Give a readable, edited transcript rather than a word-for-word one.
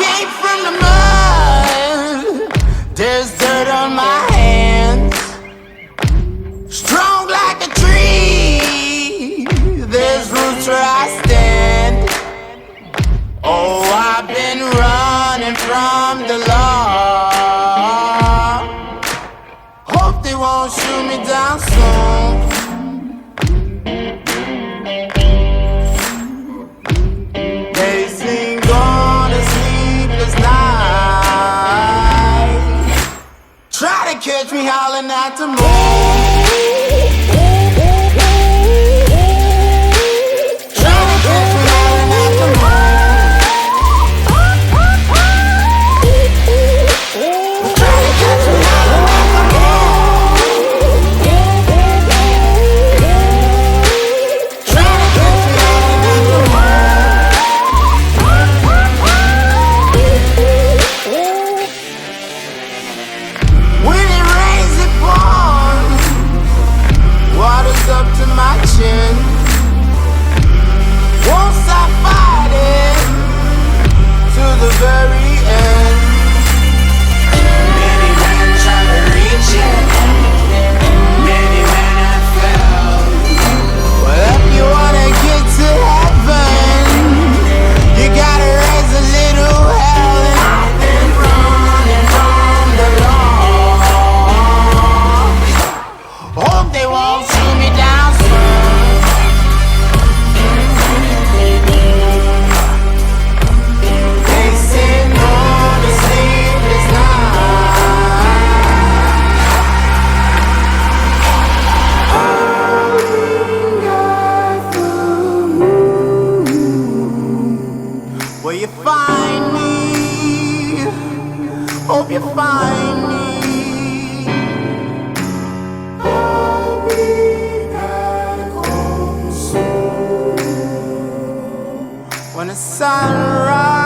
came from the mud. There's dirt on my hands. Strong like a tree. There's roots where I stand. Oh, I've been running from the law. Hope they won't shoot me down soon. They sing on a sleepless night. Try to catch me howling at the moon. Up to my chin. Won't stop fighting to the very end. Many men try to reach it. Many men have failed. Well, if you wanna get to heaven, you gotta raise a little hell. And I've been running from the law. Hope they won't shoot me down soon. They sing on the sleepless night. Howling at the moon. Will you find me? Hope you find me. When the sun rises.